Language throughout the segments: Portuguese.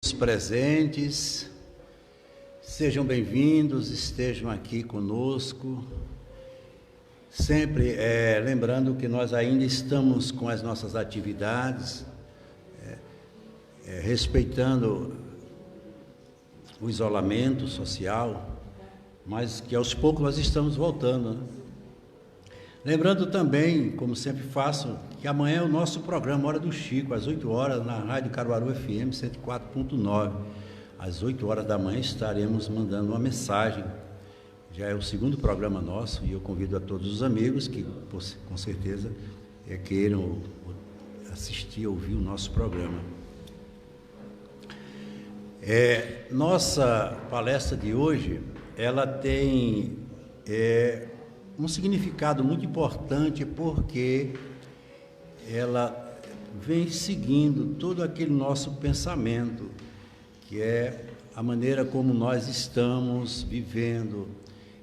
Os presentes, sejam bem-vindos, estejam aqui conosco, sempre lembrando que nós ainda estamos com as nossas atividades, respeitando o isolamento social, mas que aos poucos nós estamos voltando, né? Lembrando também, como sempre faço, que amanhã é o nosso programa Hora do Chico, às 8 horas, na Rádio Caruaru FM 104.9. Às 8 horas da manhã estaremos mandando uma mensagem. Já é o segundo programa nosso e eu convido a todos os amigos que, com certeza, queiram assistir, ouvir o nosso programa. Nossa palestra de hoje, ela tem um significado muito importante, porque ela vem seguindo todo aquele nosso pensamento, que é a maneira como nós estamos vivendo.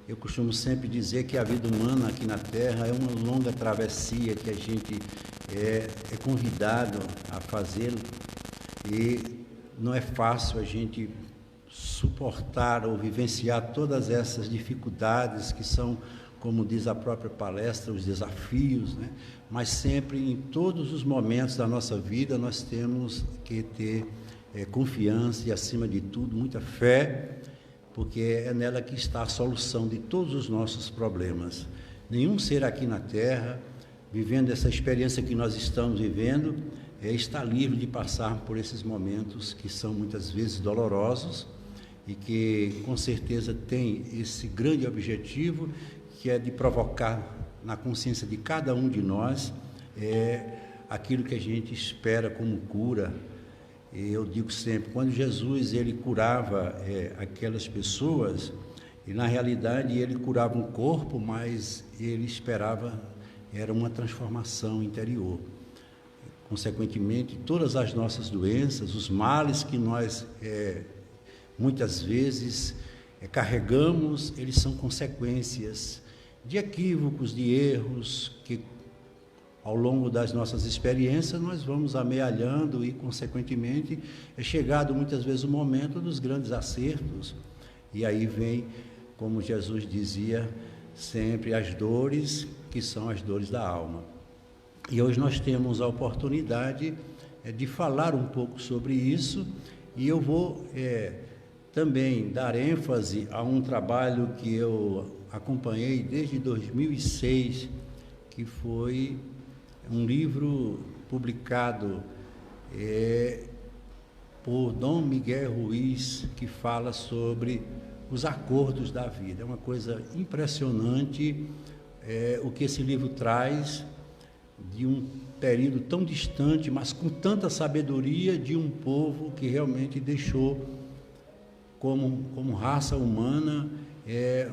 Eu costumo sempre dizer que a vida humana aqui na Terra é uma longa travessia que a gente é convidado a fazer, e não é fácil a gente suportar ou vivenciar todas essas dificuldades que são, como diz a própria palestra, os desafios, né? Mas sempre, em todos os momentos da nossa vida, nós temos que ter confiança e, acima de tudo, muita fé, porque é nela que está a solução de todos os nossos problemas. Nenhum ser aqui na Terra, vivendo essa experiência que nós estamos vivendo, está livre de passar por esses momentos que são muitas vezes dolorosos e que, com certeza, tem esse grande objetivo, que é de provocar na consciência de cada um de nós aquilo que a gente espera como cura. E eu digo sempre, quando Jesus ele curava aquelas pessoas, e na realidade ele curava um corpo, mas ele esperava, era uma transformação interior. Consequentemente, todas as nossas doenças, os males que nós muitas vezes carregamos, eles são consequências de equívocos, de erros, que ao longo das nossas experiências nós vamos amealhando e, consequentemente, é chegado muitas vezes o momento dos grandes acertos, e aí vem, como Jesus dizia, sempre as dores, que são as dores da alma. E hoje nós temos a oportunidade de falar um pouco sobre isso, e eu vou também dar ênfase a um trabalho que eu acompanhei desde 2006, que foi um livro publicado por Dom Miguel Ruiz, que fala sobre os acordos da vida. É uma coisa impressionante o que esse livro traz de um período tão distante, mas com tanta sabedoria, de um povo que realmente deixou como raça humana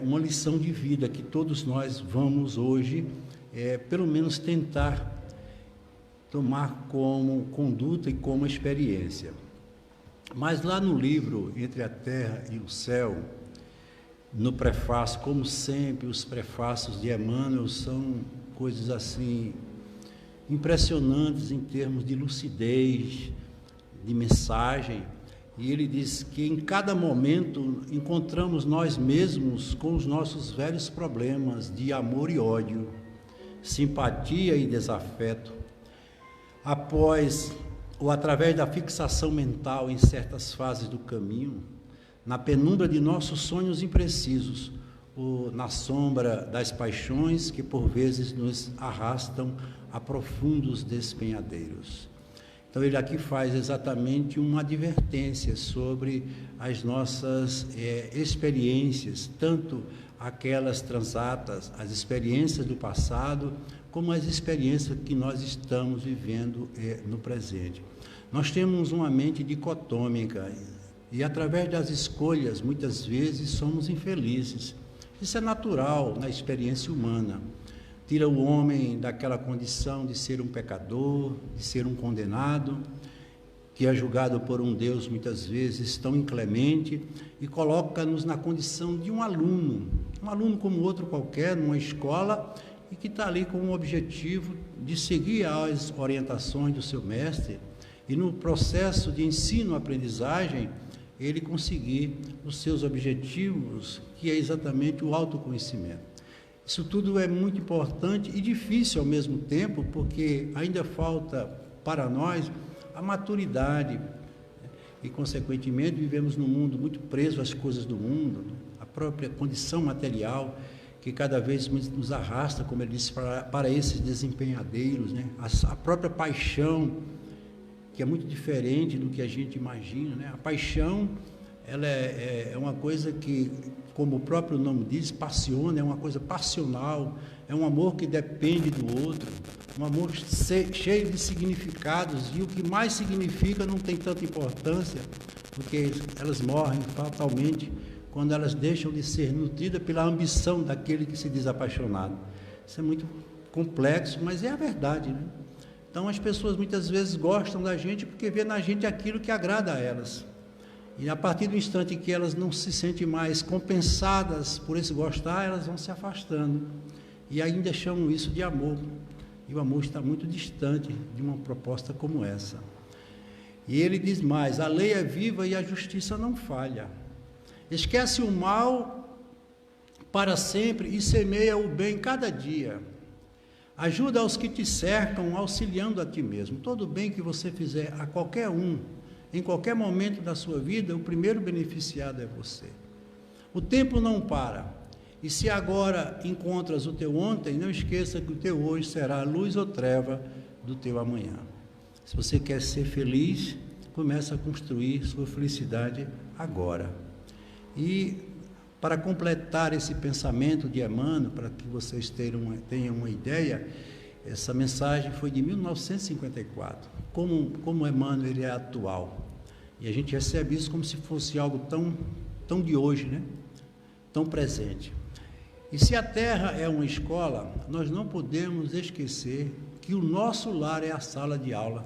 uma lição de vida que todos nós vamos hoje pelo menos tentar tomar como conduta e como experiência. Mas lá no livro Entre a Terra e o Céu, no prefácio, como sempre, os prefácios de Emmanuel são coisas assim impressionantes em termos de lucidez, de mensagem. E ele diz que em cada momento encontramos nós mesmos com os nossos velhos problemas de amor e ódio, simpatia e desafeto, após ou através da fixação mental em certas fases do caminho, na penumbra de nossos sonhos imprecisos, ou na sombra das paixões que por vezes nos arrastam a profundos despenhadeiros. Então ele aqui faz exatamente uma advertência sobre as nossas experiências, tanto aquelas transatas, as experiências do passado, como as experiências que nós estamos vivendo no presente. Nós temos uma mente dicotômica e, através das escolhas, muitas vezes somos infelizes. Isso é natural na experiência humana. Tira o homem daquela condição de ser um pecador, de ser um condenado, que é julgado por um Deus muitas vezes tão inclemente, e coloca-nos na condição de um aluno como outro qualquer, numa escola, e que está ali com o objetivo de seguir as orientações do seu mestre, e no processo de ensino-aprendizagem, ele conseguir os seus objetivos, que é exatamente o autoconhecimento. Isso tudo é muito importante e difícil ao mesmo tempo, porque ainda falta para nós a maturidade e, consequentemente, vivemos num mundo muito preso às coisas do mundo, a própria condição material, que cada vez nos arrasta, como ele disse, para esses desempenhadeiros, né? A própria paixão, que é muito diferente do que a gente imagina, né? A paixão, ela é uma coisa que, como o próprio nome diz, passiona, é uma coisa passional, é um amor que depende do outro, um amor cheio de significados, e o que mais significa não tem tanta importância, porque elas morrem fatalmente quando elas deixam de ser nutridas pela ambição daquele que se diz apaixonado. Isso é muito complexo, mas é a verdade, né? Então, as pessoas muitas vezes gostam da gente porque vê na gente aquilo que agrada a elas. E a partir do instante que elas não se sentem mais compensadas por esse gostar, elas vão se afastando. E ainda chamam isso de amor. E o amor está muito distante de uma proposta como essa. E ele diz mais: a lei é viva e a justiça não falha. Esquece o mal para sempre e semeia o bem cada dia. Ajuda aos que te cercam, auxiliando a ti mesmo. Todo bem que você fizer a qualquer um, em qualquer momento da sua vida, o primeiro beneficiado é você. O tempo não para. E se agora encontras o teu ontem, não esqueça que o teu hoje será a luz ou treva do teu amanhã. Se você quer ser feliz, comece a construir sua felicidade agora. E para completar esse pensamento de Emmanuel, para que vocês tenham uma ideia, essa mensagem foi de 1954. Como Emmanuel ele é atual. E a gente recebe isso como se fosse algo tão de hoje, né? Tão presente. E se a Terra é uma escola, nós não podemos esquecer que o nosso lar é a sala de aula,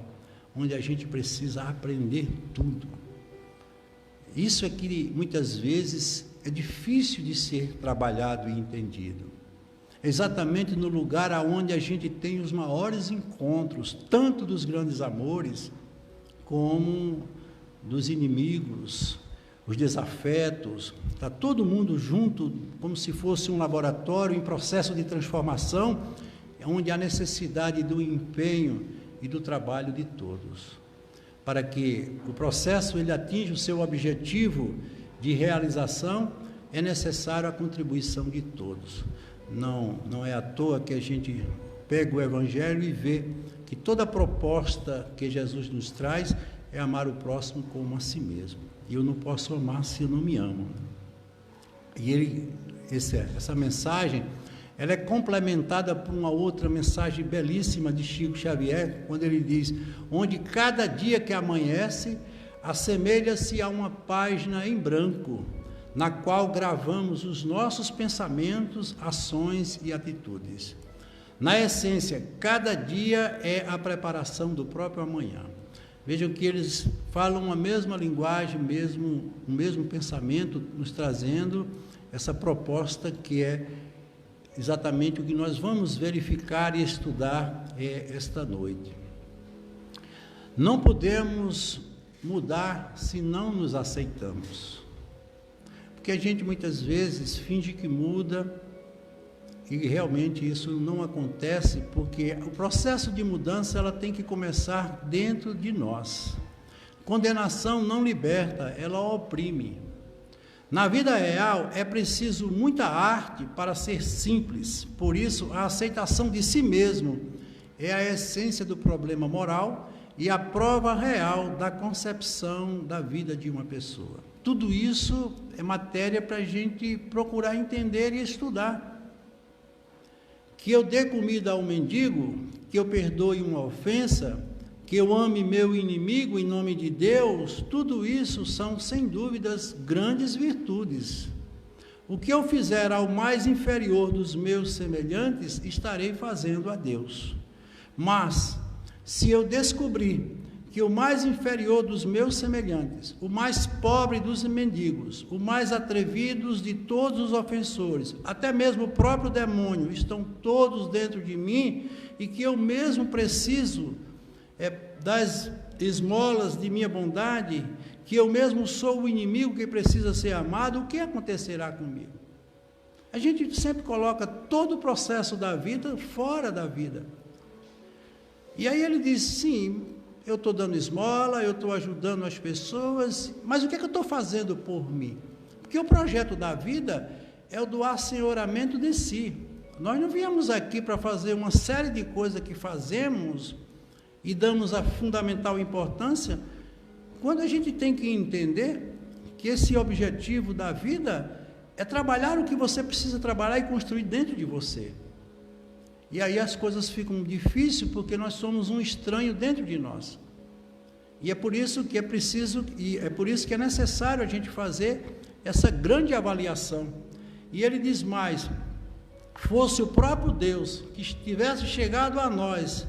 onde a gente precisa aprender tudo. Isso é que muitas vezes é difícil de ser trabalhado e entendido. Exatamente no lugar onde a gente tem os maiores encontros, tanto dos grandes amores, como dos inimigos, os desafetos. Está todo mundo junto, como se fosse um laboratório em processo de transformação, onde há necessidade do empenho e do trabalho de todos. Para que o processo ele atinja o seu objetivo de realização, é necessário a contribuição de todos. Não é à toa que a gente pega o Evangelho e vê que toda a proposta que Jesus nos traz é amar o próximo como a si mesmo. E eu não posso amar se eu não me amo. E essa mensagem, ela é complementada por uma outra mensagem belíssima de Chico Xavier, quando ele diz: onde cada dia que amanhece, assemelha-se a uma página em branco, na qual gravamos os nossos pensamentos, ações e atitudes. Na essência, cada dia é a preparação do próprio amanhã. Vejam que eles falam a mesma linguagem, o mesmo pensamento, nos trazendo essa proposta que é exatamente o que nós vamos verificar e estudar esta noite. Não podemos mudar se não nos aceitamos. Porque a gente muitas vezes finge que muda e realmente isso não acontece, porque o processo de mudança ela tem que começar dentro de nós. Condenação não liberta, ela oprime. Na vida real é preciso muita arte para ser simples, por isso a aceitação de si mesmo é a essência do problema moral e a prova real da concepção da vida de uma pessoa. Tudo isso é matéria para a gente procurar entender e estudar. Que eu dê comida ao mendigo, que eu perdoe uma ofensa, que eu ame meu inimigo em nome de Deus, tudo isso são, sem dúvidas, grandes virtudes. O que eu fizer ao mais inferior dos meus semelhantes, estarei fazendo a Deus. Mas, se eu descobrir que o mais inferior dos meus semelhantes, o mais pobre dos mendigos, o mais atrevidos de todos os ofensores, até mesmo o próprio demônio, estão todos dentro de mim, e que eu mesmo preciso das esmolas de minha bondade, que eu mesmo sou o inimigo que precisa ser amado, o que acontecerá comigo? A gente sempre coloca todo o processo da vida fora da vida. E aí ele diz, sim, eu estou dando esmola, eu estou ajudando as pessoas, mas o que é que eu estou fazendo por mim? Porque o projeto da vida é o do assenhoramento de si. Nós não viemos aqui para fazer uma série de coisas que fazemos e damos a fundamental importância, quando a gente tem que entender que esse objetivo da vida é trabalhar o que você precisa trabalhar e construir dentro de você. E aí as coisas ficam difíceis porque nós somos um estranho dentro de nós. E é por isso que é preciso, e é por isso que é necessário a gente fazer essa grande avaliação. E ele diz mais, fosse o próprio Deus que tivesse chegado a nós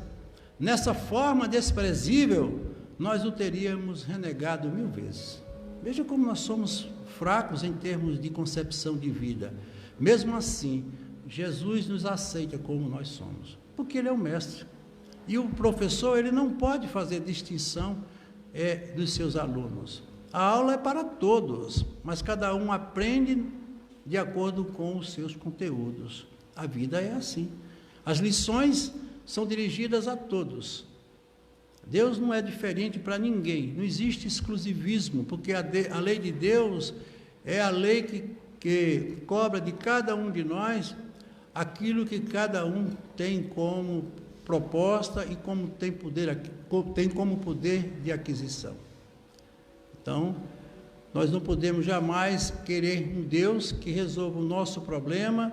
nessa forma desprezível, nós o teríamos renegado 1000 vezes. Veja como nós somos fracos em termos de concepção de vida. Mesmo assim, Jesus nos aceita como nós somos, porque Ele é o mestre. E o professor, ele não pode fazer distinção dos seus alunos. A aula é para todos, mas cada um aprende de acordo com os seus conteúdos. A vida é assim. As lições são dirigidas a todos. Deus não é diferente para ninguém, não existe exclusivismo, porque a lei de Deus é a lei que cobra de cada um de nós aquilo que cada um tem como proposta e como tem como poder de aquisição. Então, nós não podemos jamais querer um Deus que resolva o nosso problema,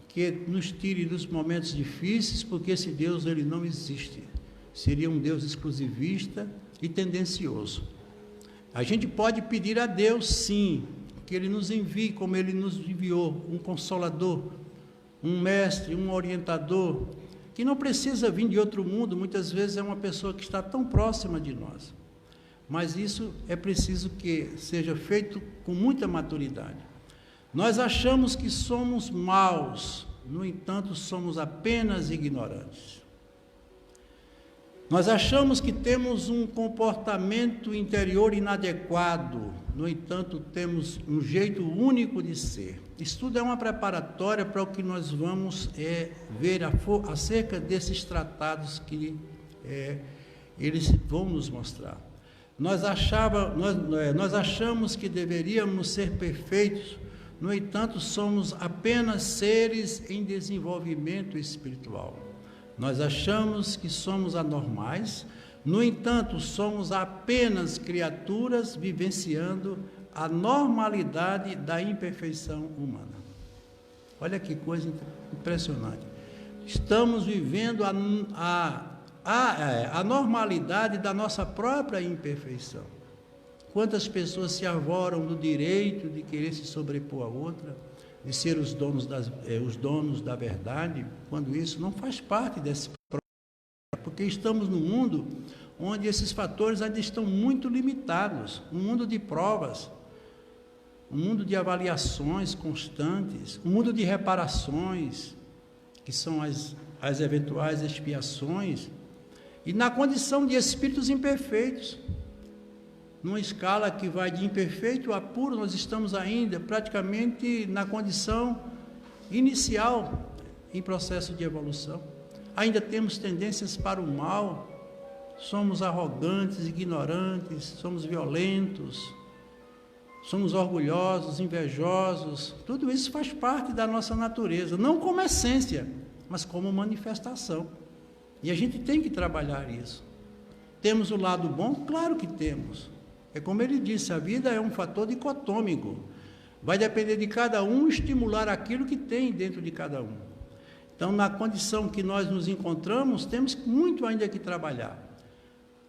que nos tire dos momentos difíceis, porque esse Deus ele não existe. Seria um Deus exclusivista e tendencioso. A gente pode pedir a Deus, sim, que Ele nos envie, como Ele nos enviou, um consolador, um mestre, um orientador, que não precisa vir de outro mundo, muitas vezes é uma pessoa que está tão próxima de nós. Mas isso é preciso que seja feito com muita maturidade. Nós achamos que somos maus, no entanto, somos apenas ignorantes. Nós achamos que temos um comportamento interior inadequado, no entanto, temos um jeito único de ser. Isso tudo é uma preparatória para o que nós vamos ver acerca desses tratados que eles vão nos mostrar. Nós achamos que deveríamos ser perfeitos, no entanto, somos apenas seres em desenvolvimento espiritual. Nós achamos que somos anormais, no entanto, somos apenas criaturas vivenciando a normalidade da imperfeição humana. Olha que coisa impressionante. Estamos vivendo a normalidade da nossa própria imperfeição. Quantas pessoas se arvoram do direito de querer se sobrepor a outra, de ser os donos da verdade, quando isso não faz parte desse processo, porque estamos num mundo onde esses fatores ainda estão muito limitados, um mundo de provas, um mundo de avaliações constantes, um mundo de reparações, que são as eventuais expiações, e na condição de espíritos imperfeitos. Numa escala que vai de imperfeito a puro, nós estamos ainda praticamente na condição inicial em processo de evolução. Ainda temos tendências para o mal, somos arrogantes, ignorantes, somos violentos, somos orgulhosos, invejosos. Tudo isso faz parte da nossa natureza, não como essência, mas como manifestação. E a gente tem que trabalhar isso. Temos o lado bom? Claro que temos. É como ele disse, a vida é um fator dicotômico. Vai depender de cada um estimular aquilo que tem dentro de cada um. Então, na condição que nós nos encontramos, temos muito ainda que trabalhar.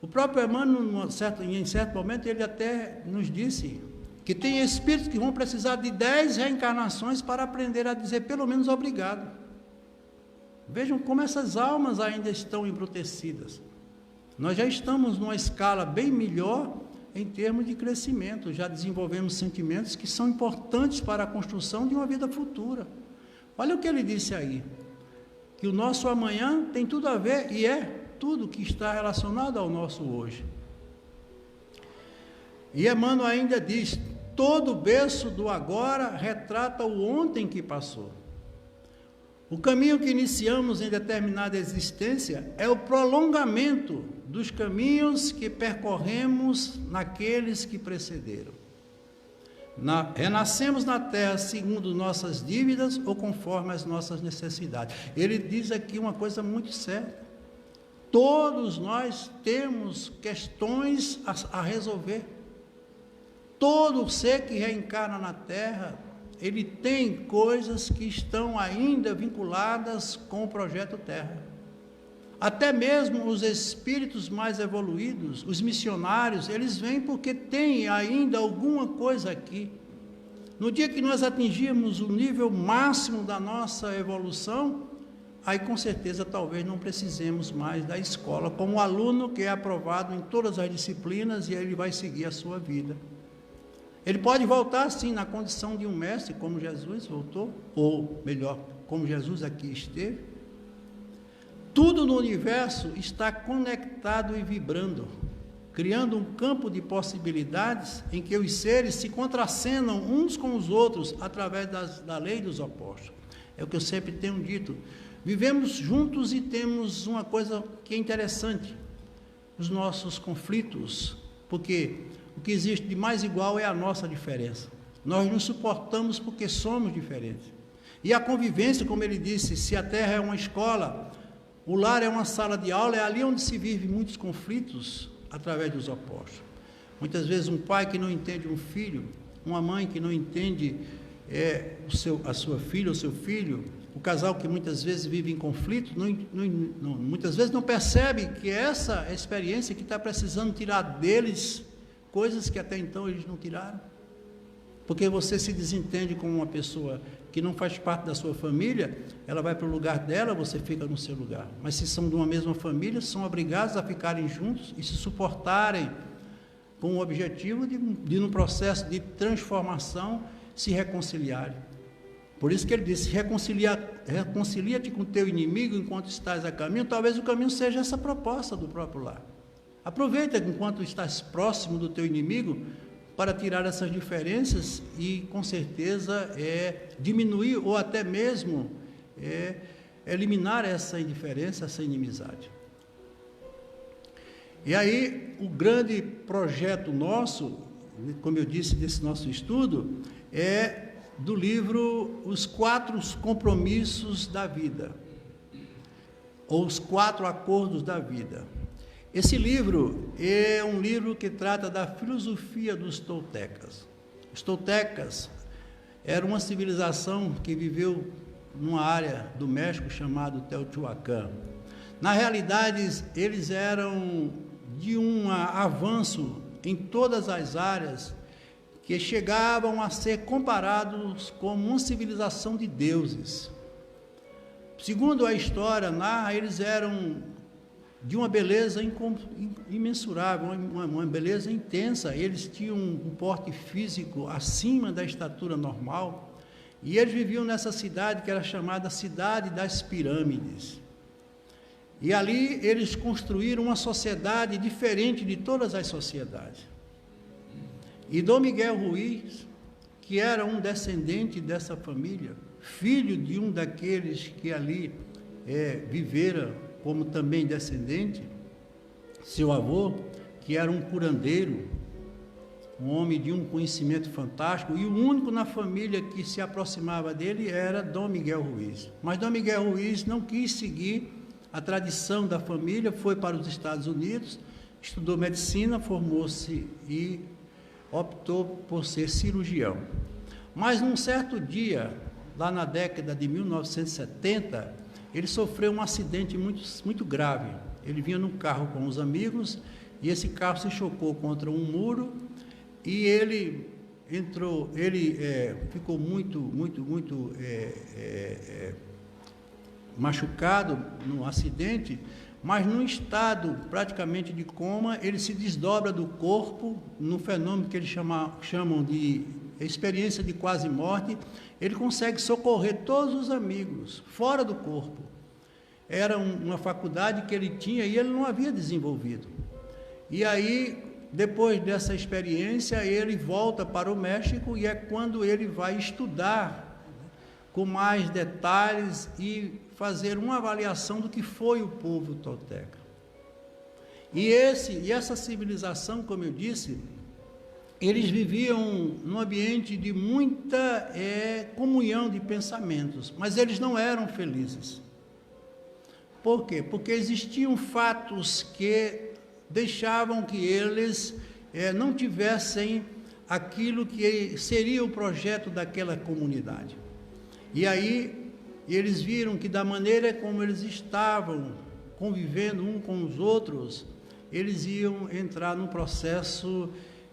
O próprio Emmanuel, em certo momento, ele até nos disse que tem espíritos que vão precisar de 10 reencarnações para aprender a dizer pelo menos obrigado. Vejam como essas almas ainda estão embrutecidas. Nós já estamos numa escala bem melhor em termos de crescimento, já desenvolvemos sentimentos que são importantes para a construção de uma vida futura. Olha o que ele disse aí, que o nosso amanhã tem tudo a ver, e é tudo que está relacionado ao nosso hoje. E Emmanuel ainda diz: todo berço do agora retrata o ontem que passou. O caminho que iniciamos em determinada existência é o prolongamento dos caminhos que percorremos naqueles que precederam. Renascemos na terra segundo nossas dívidas ou conforme as nossas necessidades. Ele diz aqui uma coisa muito séria: todos nós temos questões a resolver. Todo ser que reencarna na terra, ele tem coisas que estão ainda vinculadas com o projeto Terra. Até mesmo os espíritos mais evoluídos, os missionários, eles vêm porque tem ainda alguma coisa aqui. No dia que nós atingirmos o nível máximo da nossa evolução, aí com certeza talvez não precisemos mais da escola, como aluno que é aprovado em todas as disciplinas e ele vai seguir a sua vida. Ele pode voltar sim na condição de um mestre, como Jesus voltou, ou melhor, como Jesus aqui esteve. Tudo no universo está conectado e vibrando, criando um campo de possibilidades em que os seres se contracenam uns com os outros através da lei dos opostos. É o que eu sempre tenho dito. Vivemos juntos e temos uma coisa que é interessante: os nossos conflitos, porque o que existe de mais igual é a nossa diferença. Nós nos suportamos porque somos diferentes. E a convivência, como ele disse, se a terra é uma escola, o lar é uma sala de aula, é ali onde se vive muitos conflitos através dos opostos. Muitas vezes um pai que não entende um filho, uma mãe que não entende a sua filha ou seu filho, o casal que muitas vezes vive em conflito, muitas vezes não percebe que essa experiência que está precisando tirar deles coisas que até então eles não tiraram, porque você se desentende com uma pessoa que não faz parte da sua família, ela vai para o lugar dela, você fica no seu lugar. Mas se são de uma mesma família, são obrigados a ficarem juntos e se suportarem com o objetivo de num processo de transformação, se reconciliarem. Por isso que ele disse: reconcilia-te com o teu inimigo enquanto estás a caminho. Talvez o caminho seja essa proposta do próprio lar. Aproveita enquanto estás próximo do teu inimigo para tirar essas diferenças e, com certeza, diminuir ou até mesmo eliminar essa indiferença, essa inimizade. E aí, o grande projeto nosso, como eu disse, desse nosso estudo, é do livro Os 4 Compromissos da Vida, ou Os 4 Acordos da Vida. Esse livro é um livro que trata da filosofia dos toltecas. Os toltecas eram uma civilização que viveu numa área do México chamada Teotihuacan. Na realidade, eles eram de um avanço em todas as áreas que chegavam a ser comparados como uma civilização de deuses. Segundo a história narra, eles eram de uma beleza imensurável, uma beleza intensa. Eles tinham um porte físico acima da estatura normal, e eles viviam nessa cidade que era chamada Cidade das Pirâmides. E ali eles construíram uma sociedade diferente de todas as sociedades. E Dom Miguel Ruiz, que era um descendente dessa família, filho de um daqueles que ali vivera como também descendente, seu avô, que era um curandeiro, um homem de um conhecimento fantástico, e o único na família que se aproximava dele era Dom Miguel Ruiz. Mas Dom Miguel Ruiz não quis seguir a tradição da família, foi para os Estados Unidos, estudou medicina, formou-se e optou por ser cirurgião. Mas num certo dia, lá na década de 1970, ele sofreu um acidente muito grave. Ele vinha num carro com os amigos e esse carro se chocou contra um muro e ele ficou muito machucado no acidente, mas num estado praticamente de coma. Ele se desdobra do corpo, num fenômeno que eles chamam de experiência de quase morte. Ele consegue socorrer todos os amigos, fora do corpo. Era uma faculdade que ele tinha e ele não havia desenvolvido. E aí, depois dessa experiência, ele volta para o México e é quando ele vai estudar com mais detalhes e fazer uma avaliação do que foi o povo tolteca. E essa civilização, como eu disse, eles viviam num ambiente de muita comunhão de pensamentos, mas eles não eram felizes. Por quê? Porque existiam fatos que deixavam que eles não tivessem aquilo que seria o projeto daquela comunidade. E aí eles viram que da maneira como eles estavam convivendo um com os outros, eles iam entrar num processo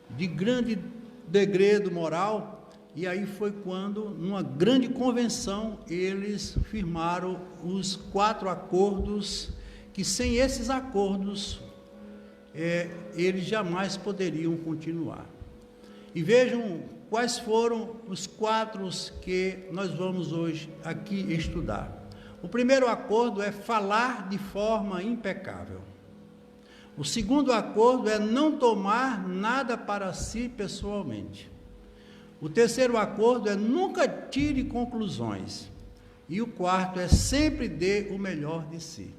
de grande degredo moral, e aí foi quando, numa grande convenção, eles firmaram os 4 acordos, que sem esses acordos, eles jamais poderiam continuar. E vejam quais foram os 4 que nós vamos hoje aqui estudar. O primeiro acordo é falar de forma impecável. O segundo acordo é não tomar nada para si pessoalmente. O terceiro acordo é nunca tire conclusões. E o quarto é sempre dê o melhor de si.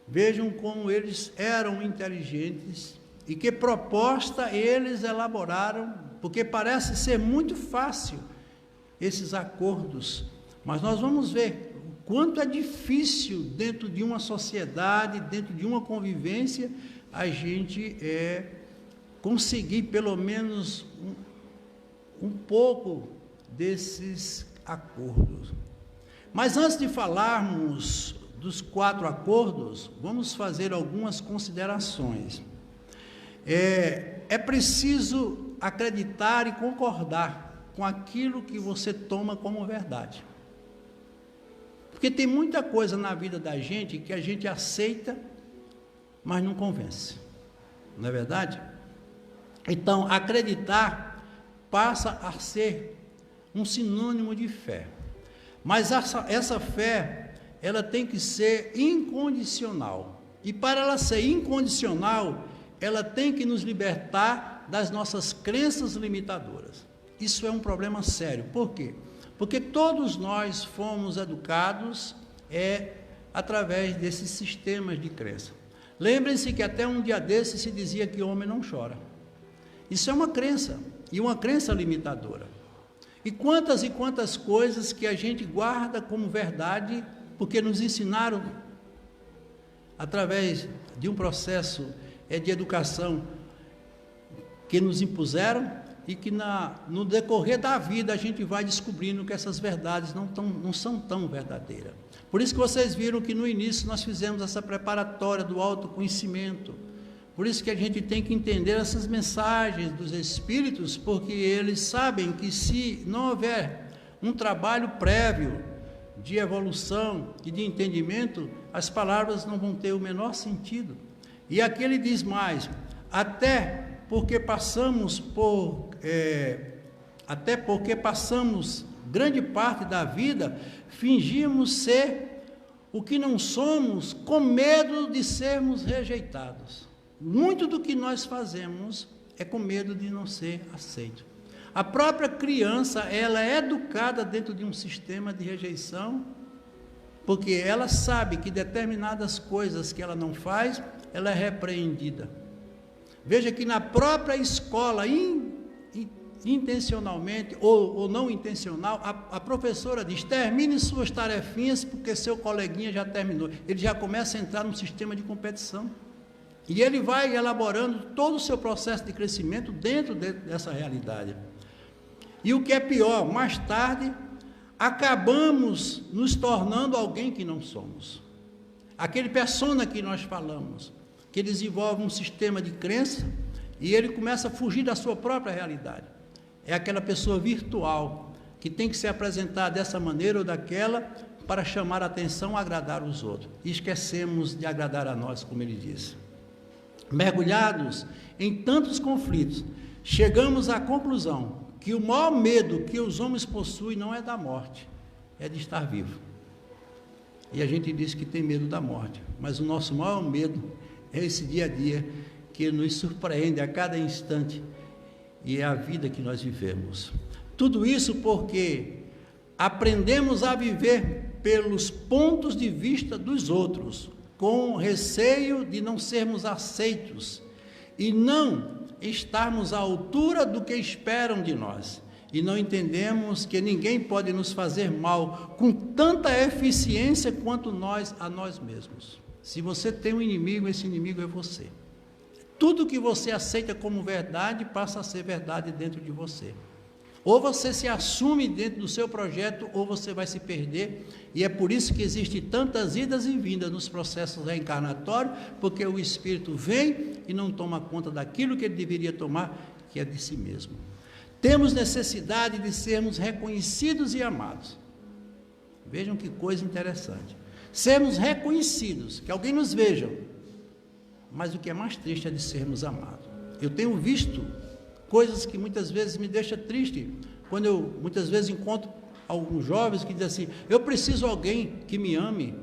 Vejam como eles eram inteligentes e que proposta eles elaboraram, porque parece ser muito fácil esses acordos, mas nós vamos ver o quanto é difícil dentro de uma sociedade, dentro de uma convivência, a gente conseguir pelo menos um pouco desses acordos. Mas antes de falarmos dos 4 acordos, vamos fazer algumas considerações. É preciso acreditar e concordar com aquilo que você toma como verdade. Porque tem muita coisa na vida da gente que a gente aceita, mas não convence. Não é verdade? Então, acreditar passa a ser um sinônimo de fé. Mas essa fé, ela tem que ser incondicional. E para ela ser incondicional, ela tem que nos libertar das nossas crenças limitadoras. Isso é um problema sério. Por quê? Porque todos nós fomos educados através desses sistemas de crença. Lembrem-se que até um dia desses se dizia que homem não chora. Isso é uma crença, e uma crença limitadora. E quantas coisas que a gente guarda como verdade, porque nos ensinaram, através de um processo de educação que nos impuseram, e que no decorrer da vida a gente vai descobrindo que essas verdades não são tão verdadeiras. Por isso que vocês viram que no início nós fizemos essa preparatória do autoconhecimento. Por isso que a gente tem que entender essas mensagens dos Espíritos, porque eles sabem que se não houver um trabalho prévio de evolução e de entendimento, as palavras não vão ter o menor sentido. E aqui ele diz mais, até porque passamos grande parte da vida, fingimos ser o que não somos, com medo de sermos rejeitados. Muito do que nós fazemos é com medo de não ser aceito. A própria criança, ela é educada dentro de um sistema de rejeição, porque ela sabe que determinadas coisas que ela não faz, ela é repreendida. Veja que na própria escola, intencionalmente ou não intencional, a professora diz, termine suas tarefinhas porque seu coleguinha já terminou. Ele já começa a entrar num sistema de competição. E ele vai elaborando todo o seu processo de crescimento dentro dessa realidade. E o que é pior, mais tarde, acabamos nos tornando alguém que não somos. Aquele persona que nós falamos, que desenvolve um sistema de crença e ele começa a fugir da sua própria realidade. É aquela pessoa virtual que tem que se apresentar dessa maneira ou daquela para chamar a atenção, agradar os outros. E esquecemos de agradar a nós, como ele disse. Mergulhados em tantos conflitos, chegamos à conclusão que o maior medo que os homens possuem não é da morte, é de estar vivo. E a gente diz que tem medo da morte, mas o nosso maior medo é esse dia a dia que nos surpreende a cada instante, e é a vida que nós vivemos. Tudo isso porque aprendemos a viver pelos pontos de vista dos outros, com receio de não sermos aceitos e não estarmos à altura do que esperam de nós. E não entendemos que ninguém pode nos fazer mal com tanta eficiência quanto nós a nós mesmos. Se você tem um inimigo, esse inimigo é você. Tudo que você aceita como verdade passa a ser verdade dentro de você. Ou você se assume dentro do seu projeto, ou você vai se perder. E é por isso que existem tantas idas e vindas nos processos reencarnatórios, porque o espírito vem e não toma conta daquilo que ele deveria tomar, que é de si mesmo. Temos necessidade de sermos reconhecidos e amados. Vejam que coisa interessante. Sermos reconhecidos, que alguém nos veja. Mas o que é mais triste é de sermos amados. Eu tenho visto coisas que muitas vezes me deixam triste, quando eu muitas vezes encontro alguns jovens que dizem assim: eu preciso de alguém que me ame,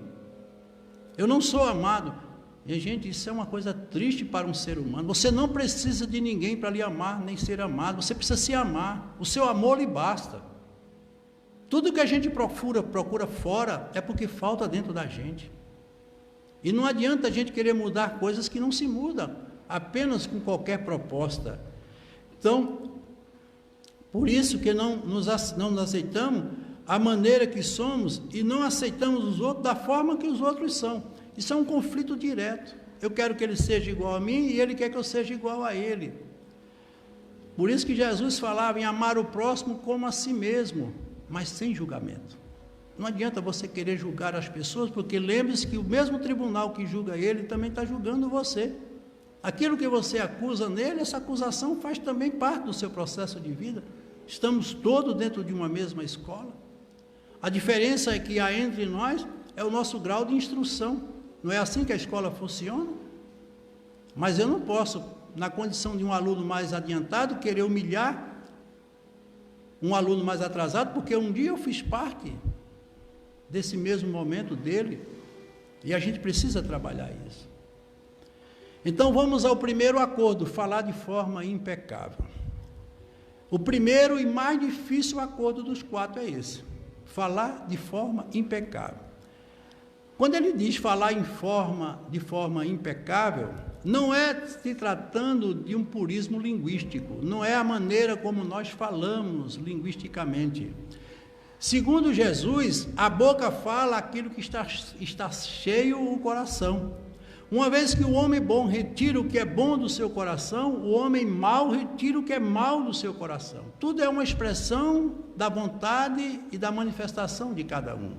eu não sou amado. E gente, isso é uma coisa triste para um ser humano. Você não precisa de ninguém para lhe amar, nem ser amado, você precisa se amar, o seu amor lhe basta. Tudo que a gente procura fora, é porque falta dentro da gente. E não adianta a gente querer mudar coisas que não se mudam, apenas com qualquer proposta. Então, por isso que não nos aceitamos a maneira que somos e não aceitamos os outros da forma que os outros são. Isso é um conflito direto. Eu quero que ele seja igual a mim e ele quer que eu seja igual a ele. Por isso que Jesus falava em amar o próximo como a si mesmo, mas sem julgamento. Não adianta você querer julgar as pessoas, porque lembre-se que o mesmo tribunal que julga ele também está julgando você. Aquilo que você acusa nele, essa acusação faz também parte do seu processo de vida. Estamos todos dentro de uma mesma escola. A diferença que há entre nós é o nosso grau de instrução. Não é assim que a escola funciona? Mas eu não posso, na condição de um aluno mais adiantado, querer humilhar um aluno mais atrasado, porque um dia eu fiz parte desse mesmo momento dele, e a gente precisa trabalhar isso. Então vamos ao primeiro acordo, falar de forma impecável. O primeiro e mais difícil acordo dos 4 é esse, falar de forma impecável. Quando ele diz falar de forma impecável, não é se tratando de um purismo linguístico, não é a maneira como nós falamos linguisticamente. Segundo Jesus, a boca fala aquilo que está cheio o coração. Uma vez que o homem bom retira o que é bom do seu coração, o homem mau retira o que é mau do seu coração. Tudo é uma expressão da vontade e da manifestação de cada um.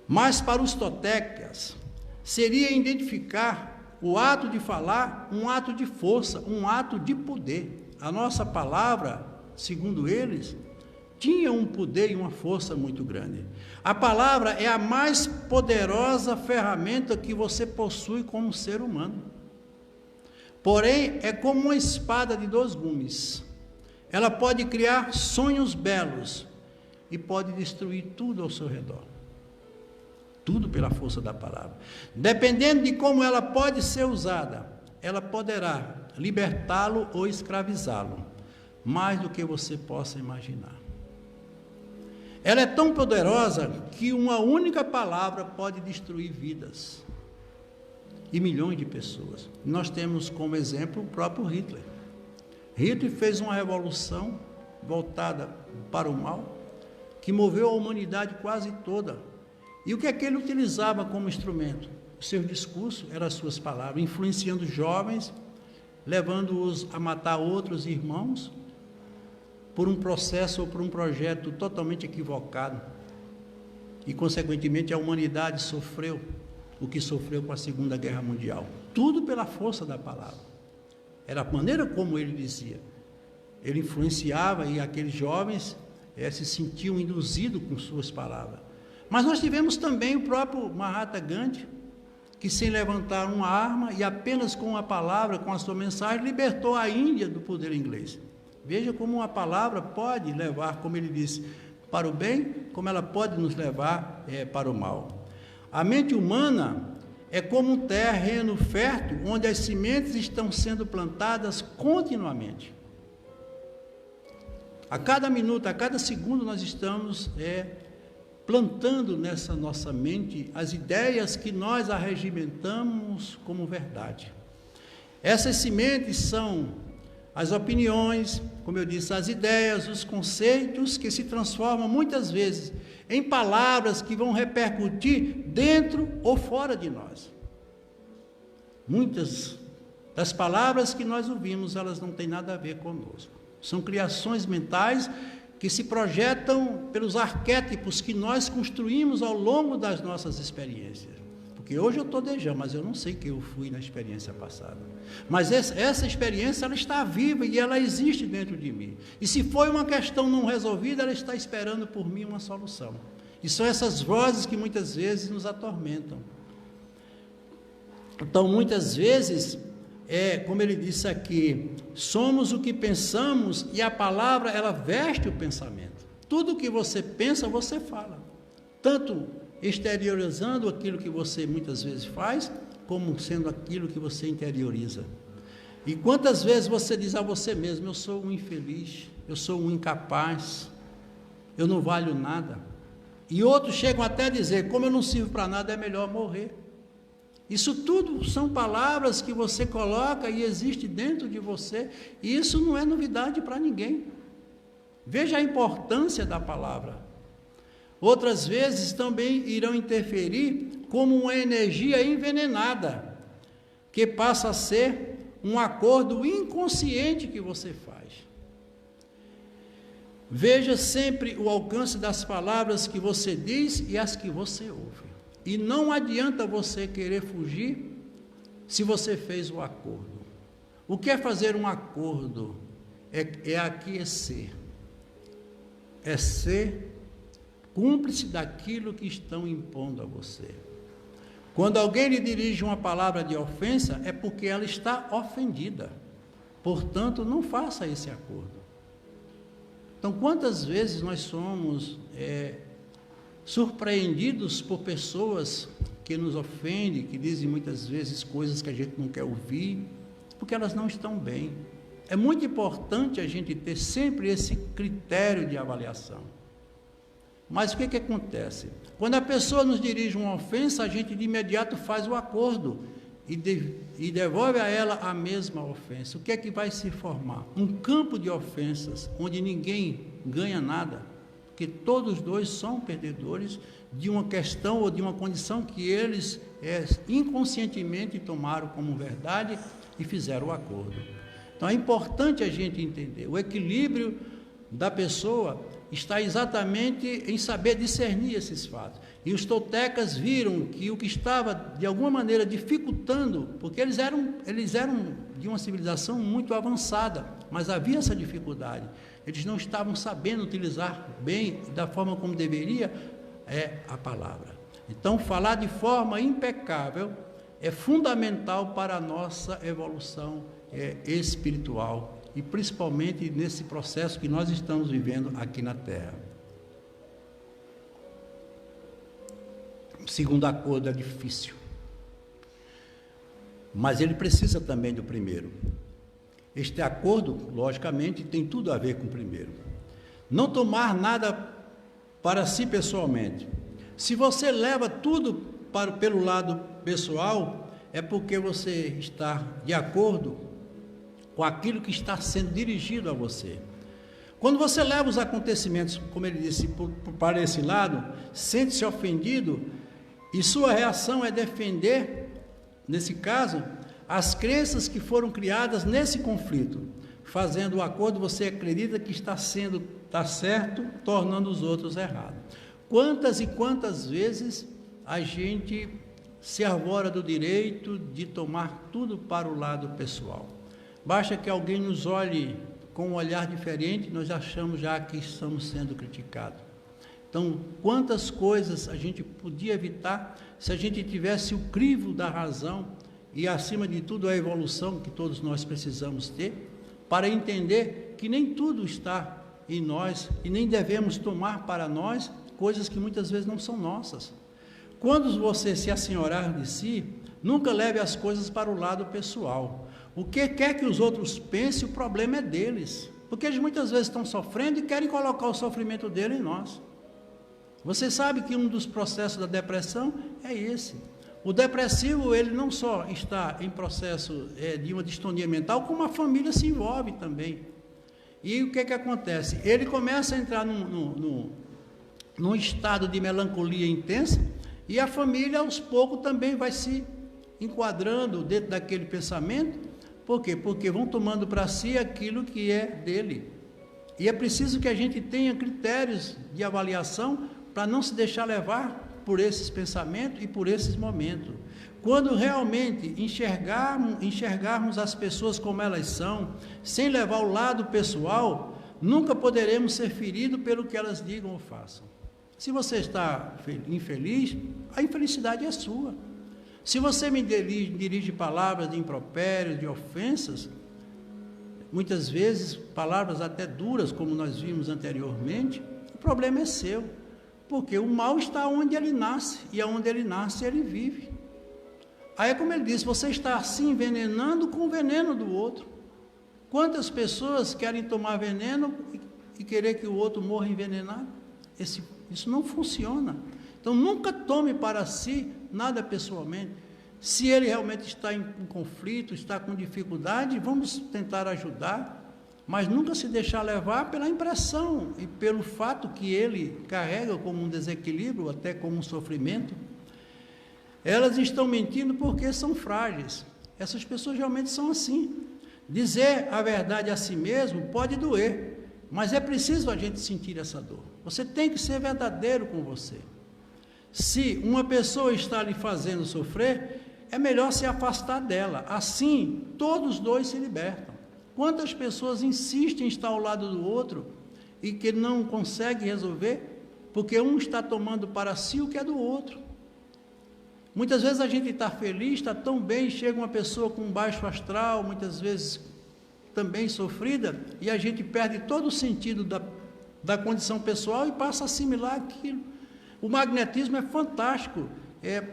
Mas para os totecas, seria identificar o ato de falar um ato de força, um ato de poder. A nossa palavra, segundo eles, tinha um poder e uma força muito grande. A palavra é a mais poderosa ferramenta que você possui como ser humano. Porém, é como uma espada de 2 gumes. Ela pode criar sonhos belos e pode destruir tudo ao seu redor. Tudo pela força da palavra. Dependendo de como ela pode ser usada, ela poderá libertá-lo ou escravizá-lo, mais do que você possa imaginar. Ela é tão poderosa que uma única palavra pode destruir vidas e milhões de pessoas. Nós temos como exemplo o próprio Hitler. Hitler fez uma revolução voltada para o mal, que moveu a humanidade quase toda. E o que é que ele utilizava como instrumento? O seu discurso eram as suas palavras, influenciando jovens, levando-os a matar outros irmãos, por um processo ou por um projeto totalmente equivocado. E, consequentemente, a humanidade sofreu o que sofreu com a Segunda Guerra Mundial. Tudo pela força da palavra. Era a maneira como ele dizia. Ele influenciava e aqueles jovens se sentiam induzidos com suas palavras. Mas nós tivemos também o próprio Mahatma Gandhi, que sem levantar uma arma e apenas com a palavra, com a sua mensagem, libertou a Índia do poder inglês. Veja como uma palavra pode levar, como ele disse, para o bem, como ela pode nos levar para o mal. A mente humana é como um terreno fértil, onde as sementes estão sendo plantadas continuamente. A cada minuto, a cada segundo, nós estamos plantando nessa nossa mente as ideias que nós arregimentamos como verdade. Essas sementes são as opiniões, como eu disse, as ideias, os conceitos que se transformam muitas vezes em palavras que vão repercutir dentro ou fora de nós. Muitas das palavras que nós ouvimos, elas não têm nada a ver conosco. São criações mentais que se projetam pelos arquétipos que nós construímos ao longo das nossas experiências. Porque hoje eu estou Dejan, mas eu não sei quem eu fui na experiência passada. Mas essa experiência, ela está viva e ela existe dentro de mim. E se foi uma questão não resolvida, ela está esperando por mim uma solução. E são essas vozes que muitas vezes nos atormentam. Então, muitas vezes, como ele disse aqui, somos o que pensamos e a palavra, ela veste o pensamento. Tudo o que você pensa, você fala. Tanto exteriorizando aquilo que você muitas vezes faz, como sendo aquilo que você interioriza. E quantas vezes você diz a você mesmo, eu sou um infeliz, eu sou um incapaz, eu não valho nada. E outros chegam até a dizer, como eu não sirvo para nada, é melhor morrer. Isso tudo são palavras que você coloca e existe dentro de você, e isso não é novidade para ninguém. Veja a importância da palavra. Outras vezes também irão interferir como uma energia envenenada, que passa a ser um acordo inconsciente que você faz. Veja sempre o alcance das palavras que você diz e as que você ouve. E não adianta você querer fugir se você fez o acordo. O que é fazer um acordo? É aquecer. É ser cúmplice daquilo que estão impondo a você. Quando alguém lhe dirige uma palavra de ofensa, é porque ela está ofendida. Portanto, não faça esse acordo. Então, quantas vezes nós somos surpreendidos por pessoas que nos ofendem, que dizem muitas vezes coisas que a gente não quer ouvir, porque elas não estão bem. É muito importante a gente ter sempre esse critério de avaliação. Mas o que acontece? Quando a pessoa nos dirige uma ofensa, a gente de imediato faz o acordo e devolve a ela a mesma ofensa. O que é que vai se formar? Um campo de ofensas, onde ninguém ganha nada, porque todos dois são perdedores de uma questão ou de uma condição que eles inconscientemente tomaram como verdade e fizeram o acordo. Então é importante a gente entender, o equilíbrio da pessoa está exatamente em saber discernir esses fatos. E os toltecas viram que o que estava, de alguma maneira, dificultando, porque eles eram de uma civilização muito avançada, mas havia essa dificuldade. Eles não estavam sabendo utilizar bem, da forma como deveria, a palavra. Então, falar de forma impecável é fundamental para a nossa evolução espiritual, e principalmente nesse processo que nós estamos vivendo aqui na Terra. O segundo acordo é difícil, mas ele precisa também do primeiro. Este acordo, logicamente, tem tudo a ver com o primeiro. Não tomar nada para si pessoalmente. Se você leva tudo pelo lado pessoal, é porque você está de acordo com aquilo que está sendo dirigido a você. Quando você leva os acontecimentos, como ele disse, para esse lado, sente-se ofendido, e sua reação é defender, nesse caso, as crenças que foram criadas nesse conflito. Fazendo o acordo, você acredita que está certo, tornando os outros errados. Quantas e quantas vezes a gente se arvora do direito de tomar tudo para o lado pessoal? Basta que alguém nos olhe com um olhar diferente, nós achamos já que estamos sendo criticados. Então, quantas coisas a gente podia evitar se a gente tivesse o crivo da razão e, acima de tudo, a evolução que todos nós precisamos ter, para entender que nem tudo está em nós e nem devemos tomar para nós coisas que muitas vezes não são nossas. Quando você se assenhorar de si, Nunca leve as coisas para o lado pessoal. O que quer que os outros pensem, o problema é deles. Porque eles muitas vezes estão sofrendo e querem colocar o sofrimento dele em nós. Você sabe que um dos processos da depressão é esse. O depressivo, ele não só está em processo de uma distonia mental, como a família se envolve também. E o que acontece? Ele começa a entrar num estado de melancolia intensa, e a família, aos poucos, também vai se enquadrando dentro daquele pensamento. Por quê? Porque vão tomando para si aquilo que é dele. E é preciso que a gente tenha critérios de avaliação para não se deixar levar por esses pensamentos e por esses momentos. Quando realmente enxergarmos as pessoas como elas são, sem levar o lado pessoal, nunca poderemos ser feridos pelo que elas digam ou façam. Se você está infeliz, a infelicidade é sua. Se você me dirige palavras de impropérios, de ofensas, muitas vezes palavras até duras, como nós vimos anteriormente, o problema é seu. Porque o mal está onde ele nasce, e aonde ele nasce, ele vive. Aí, como ele disse, você está se envenenando com o veneno do outro. Quantas pessoas querem tomar veneno e querer que o outro morra envenenado? Isso não funciona. Então, nunca tome para si nada pessoalmente. Se ele realmente está em conflito, está com dificuldade, vamos tentar ajudar, mas nunca se deixar levar pela impressão e pelo fato que ele carrega como um desequilíbrio, até como um sofrimento. Elas estão mentindo porque são frágeis. Essas pessoas realmente são assim. Dizer a verdade a si mesmo pode doer, mas é preciso a gente sentir essa dor. Você tem que ser verdadeiro com você. Se uma pessoa está lhe fazendo sofrer, é melhor se afastar dela. Assim, todos dois se libertam. Quantas pessoas insistem em estar ao lado do outro e que não conseguem resolver, porque um está tomando para si o que é do outro. Muitas vezes a gente está feliz, está tão bem, chega uma pessoa com baixo astral, muitas vezes também sofrida, e a gente perde todo o sentido da condição pessoal e passa a assimilar aquilo. O magnetismo é fantástico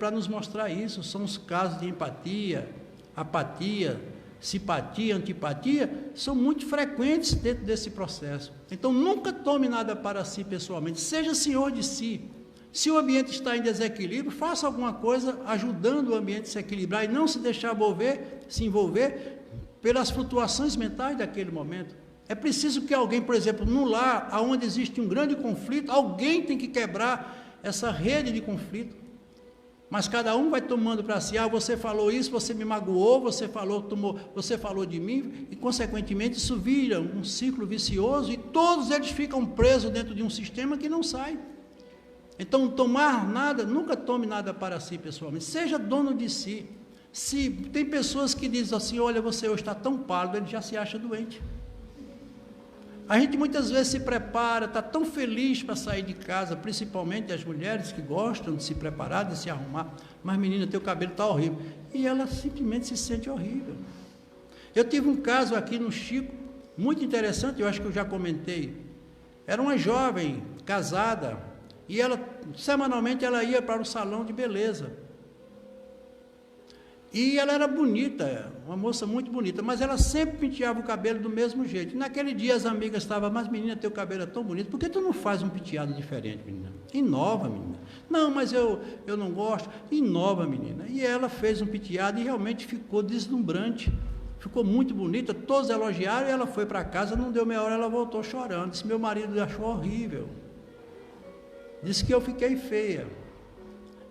para nos mostrar isso. São os casos de empatia, apatia, simpatia, antipatia, são muito frequentes dentro desse processo. Então, nunca tome nada para si pessoalmente, seja senhor de si. Se o ambiente está em desequilíbrio, faça alguma coisa ajudando o ambiente a se equilibrar e não se deixar se envolver pelas flutuações mentais daquele momento. É preciso que alguém, por exemplo, no lar, onde existe um grande conflito, alguém tem que quebrar essa rede de conflito. Mas cada um vai tomando para si, você falou isso, você me magoou, você falou de mim, e consequentemente isso vira um ciclo vicioso e todos eles ficam presos dentro de um sistema que não sai. Então, nunca tome nada para si pessoalmente, seja dono de si. Se tem pessoas que dizem assim, olha, você hoje está tão pálido, ele já se acha doente. A gente muitas vezes se prepara, está tão feliz para sair de casa, principalmente as mulheres que gostam de se preparar, de se arrumar, mas menina, teu cabelo está horrível, e ela simplesmente se sente horrível. Eu tive um caso aqui no Chico, muito interessante, eu acho que eu já comentei. Era uma jovem casada, e semanalmente ela ia para o salão de beleza. E ela era bonita, uma moça muito bonita, mas ela sempre penteava o cabelo do mesmo jeito. E naquele dia as amigas estavam, mas menina, teu cabelo é tão bonito, por que tu não faz um penteado diferente, menina? Inova, menina. Não, mas eu não gosto. Inova, menina. E ela fez um penteado e realmente ficou deslumbrante. Ficou muito bonita, todos elogiaram, e ela foi para casa, não deu meia hora, ela voltou chorando. Disse, meu marido achou horrível. Disse que eu fiquei feia.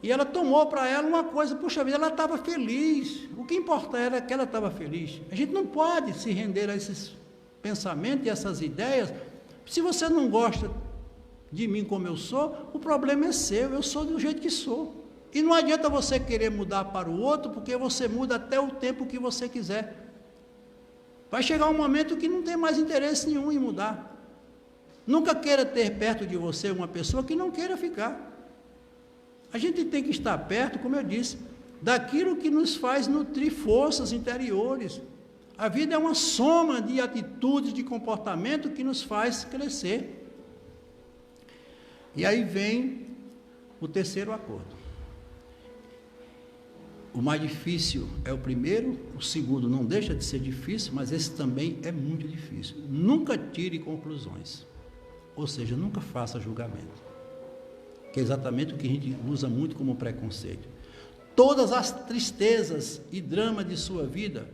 E ela tomou para ela uma coisa, puxa vida, ela estava feliz. O que importa era que ela estava feliz. A gente não pode se render a esses pensamentos e essas ideias. Se você não gosta de mim como eu sou, o problema é seu, eu sou do jeito que sou. E não adianta você querer mudar para o outro, porque você muda até o tempo que você quiser. Vai chegar um momento que não tem mais interesse nenhum em mudar. Nunca queira ter perto de você uma pessoa que não queira ficar. A gente tem que estar perto, como eu disse, daquilo que nos faz nutrir forças interiores. A vida é uma soma de atitudes, de comportamento que nos faz crescer. E aí vem o terceiro acordo. o mais difícil é o primeiro, o segundo não deixa de ser difícil, mas esse também é muito difícil. Nunca tire conclusões, ou seja, nunca faça julgamento, que é exatamente o que a gente usa muito como preconceito. Todas as tristezas e dramas de sua vida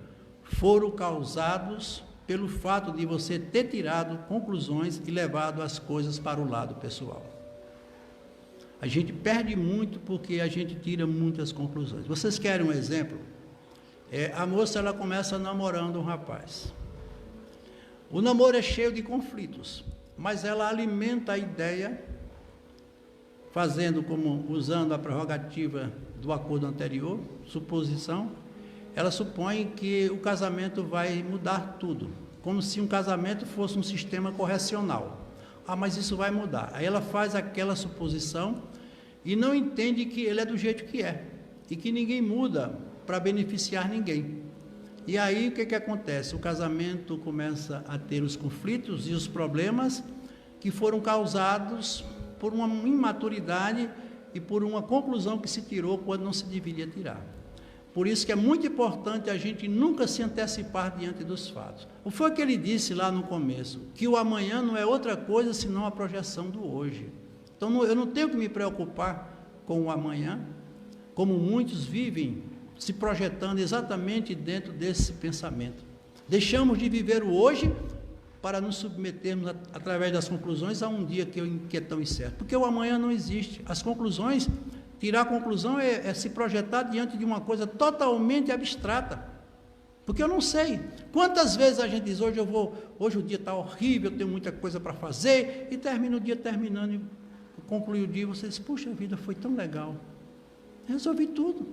foram causados pelo fato de você ter tirado conclusões e levado as coisas para o lado pessoal. A gente perde muito porque a gente tira muitas conclusões. Vocês querem um exemplo? A moça, ela começa namorando um rapaz. O namoro é cheio de conflitos, mas ela alimenta a ideia, usando a prerrogativa do acordo anterior, suposição. Ela supõe que o casamento vai mudar tudo, como se um casamento fosse um sistema correcional. Mas isso vai mudar. Aí ela faz aquela suposição e não entende que ele é do jeito que é, e que ninguém muda para beneficiar ninguém. E aí o que acontece? O casamento começa a ter os conflitos e os problemas que foram causados por uma imaturidade e por uma conclusão que se tirou quando não se deveria tirar. Por isso que é muito importante a gente nunca se antecipar diante dos fatos. O que foi que ele disse lá no começo? Que o amanhã não é outra coisa senão a projeção do hoje. Então eu não tenho que me preocupar com o amanhã, como muitos vivem se projetando exatamente dentro desse pensamento. Deixamos de viver o hoje para nos submetermos, através das conclusões, a um dia que é tão incerto. Porque o amanhã não existe. As conclusões, tirar a conclusão é se projetar diante de uma coisa totalmente abstrata. Porque eu não sei. Quantas vezes a gente diz, hoje o dia está horrível, eu tenho muita coisa para fazer, e termina o dia terminando, e conclui o dia, e você diz, puxa vida, foi tão legal. Resolvi tudo.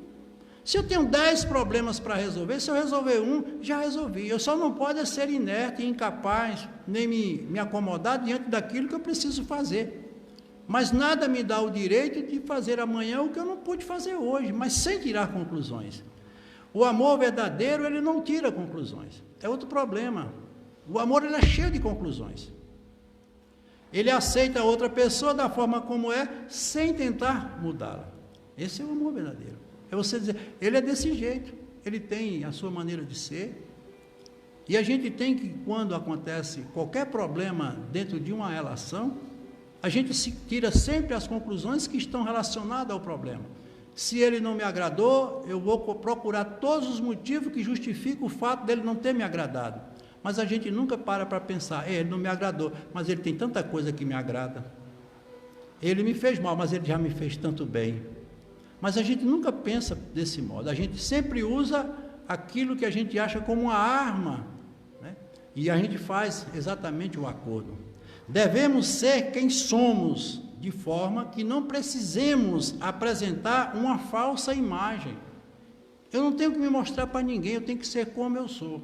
Se eu tenho 10 problemas para resolver, se eu resolver um, já resolvi. Eu só não posso ser inerte, incapaz, nem me acomodar diante daquilo que eu preciso fazer. Mas nada me dá o direito de fazer amanhã o que eu não pude fazer hoje, mas sem tirar conclusões. O amor verdadeiro, ele não tira conclusões. É outro problema. O amor, ele é cheio de conclusões. Ele aceita a outra pessoa da forma como é, sem tentar mudá-la. Esse é o amor verdadeiro. É você dizer, ele é desse jeito, ele tem a sua maneira de ser, e a gente tem que, quando acontece qualquer problema dentro de uma relação, a gente tira sempre as conclusões que estão relacionadas ao problema. Se ele não me agradou, eu vou procurar todos os motivos que justificam o fato dele não ter me agradado. Mas a gente nunca para pensar, ele não me agradou, mas ele tem tanta coisa que me agrada. Ele me fez mal, mas ele já me fez tanto bem. Mas a gente nunca pensa desse modo, a gente sempre usa aquilo que a gente acha como uma arma, né? E a gente faz exatamente o acordo. Devemos ser quem somos, de forma que não precisemos apresentar uma falsa imagem. Eu não tenho que me mostrar para ninguém, eu tenho que ser como eu sou.